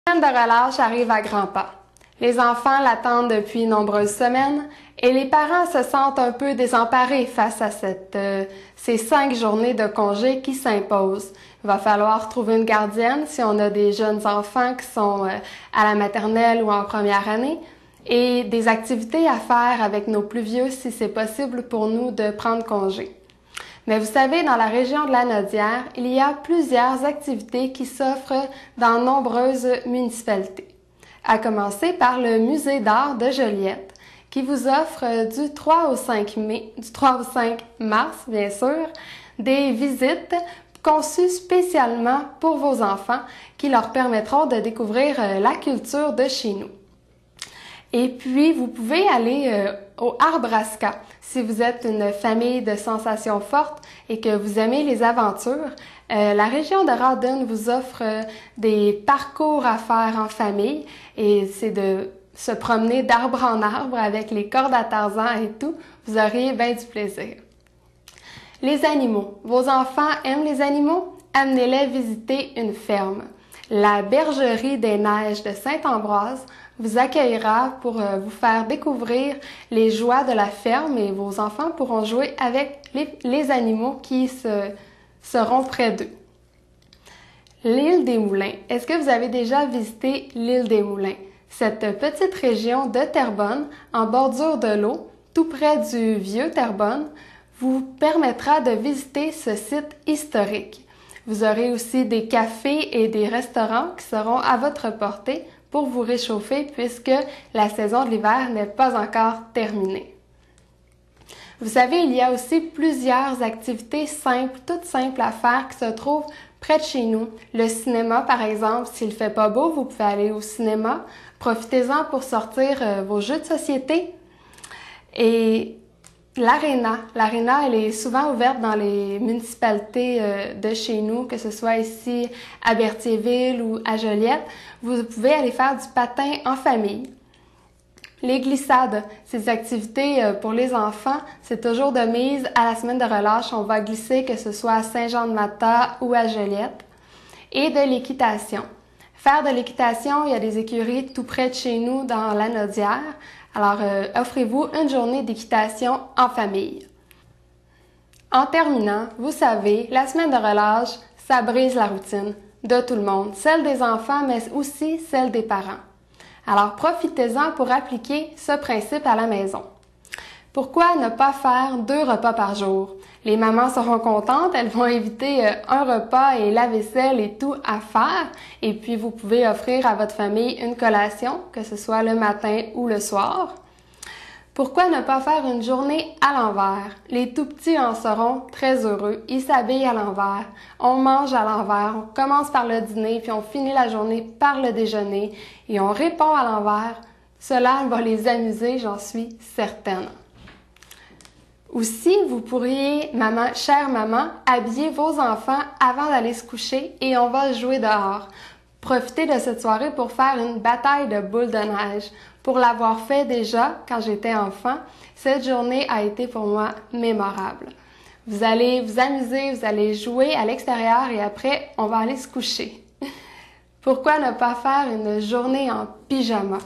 La semaine de relâche arrive à grands pas. Les enfants l'attendent depuis nombreuses semaines et les parents se sentent un peu désemparés face à ces 5 journées de congé qui s'imposent. Il va falloir trouver une gardienne si on a des jeunes enfants qui sont à la maternelle ou en première année et des activités à faire avec nos plus vieux si c'est possible pour nous de prendre congé. Mais vous savez, dans la région de Lanaudière, il y a plusieurs activités qui s'offrent dans nombreuses municipalités. À commencer par le Musée d'art de Joliette, qui vous offre du 3 au 5 mars, bien sûr, des visites conçues spécialement pour vos enfants qui leur permettront de découvrir la culture de chez nous. Et puis, vous pouvez aller au Arbrasca. Si vous êtes une famille de sensations fortes et que vous aimez les aventures, la région de Rawdon vous offre des parcours à faire en famille et c'est de se promener d'arbre en arbre avec les cordes à Tarzan et tout. Vous auriez bien du plaisir. Les animaux. Vos enfants aiment les animaux? Amenez-les visiter une ferme. La Bergerie des Neiges de Saint-Ambroise vous accueillera pour vous faire découvrir les joies de la ferme et vos enfants pourront jouer avec les animaux qui seront près d'eux. L'île des Moulins. Est-ce que vous avez déjà visité l'île des Moulins? Cette petite région de Terrebonne, en bordure de l'eau, tout près du vieux Terrebonne, vous permettra de visiter ce site historique. Vous aurez aussi des cafés et des restaurants qui seront à votre portée pour vous réchauffer puisque la saison de l'hiver n'est pas encore terminée. Vous savez, il y a aussi plusieurs activités simples, toutes simples à faire qui se trouvent près de chez nous. Le cinéma, par exemple, s'il ne fait pas beau, vous pouvez aller au cinéma. Profitez-en pour sortir vos jeux de société. Et l'aréna, elle est souvent ouverte dans les municipalités de chez nous, que ce soit ici à Berthierville ou à Joliette. Vous pouvez aller faire du patin en famille. Les glissades, ces activités pour les enfants, c'est toujours de mise à la semaine de relâche. On va glisser que ce soit à Saint-Jean-de-Mata ou à Joliette. Et de l'équitation. Faire de l'équitation, il y a des écuries tout près de chez nous dans Lanaudière. Alors, offrez-vous une journée d'équitation en famille. En terminant, vous savez, la semaine de relâche, ça brise la routine de tout le monde, celle des enfants, mais aussi celle des parents. Alors, profitez-en pour appliquer ce principe à la maison. Pourquoi ne pas faire 2 repas par jour? Les mamans seront contentes, elles vont éviter un repas et la vaisselle et tout à faire. Et puis, vous pouvez offrir à votre famille une collation, que ce soit le matin ou le soir. Pourquoi ne pas faire une journée à l'envers? Les tout-petits en seront très heureux. Ils s'habillent à l'envers, on mange à l'envers, on commence par le dîner, puis on finit la journée par le déjeuner et on répond à l'envers. Cela va les amuser, j'en suis certaine. Aussi, vous pourriez, chère maman, habiller vos enfants avant d'aller se coucher et on va jouer dehors. Profitez de cette soirée pour faire une bataille de boules de neige. Pour l'avoir fait déjà quand j'étais enfant, cette journée a été pour moi mémorable. Vous allez vous amuser, vous allez jouer à l'extérieur et après, on va aller se coucher. Pourquoi ne pas faire une journée en pyjama?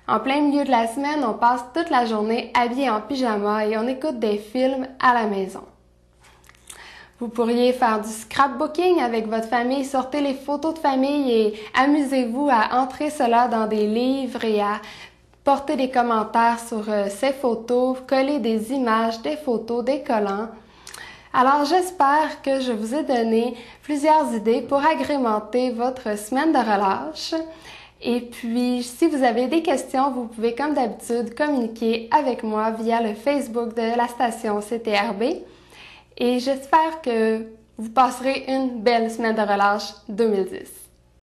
En plein milieu de la semaine, on passe toute la journée habillé en pyjama et on écoute des films à la maison. Vous pourriez faire du scrapbooking avec votre famille, sortez les photos de famille et amusez-vous à entrer cela dans des livres et à porter des commentaires sur ces photos, coller des images, des photos, des collants. Alors j'espère que je vous ai donné plusieurs idées pour agrémenter votre semaine de relâche. Et puis, si vous avez des questions, vous pouvez comme d'habitude communiquer avec moi via le Facebook de la station CTRB. Et j'espère que vous passerez une belle semaine de relâche 2010.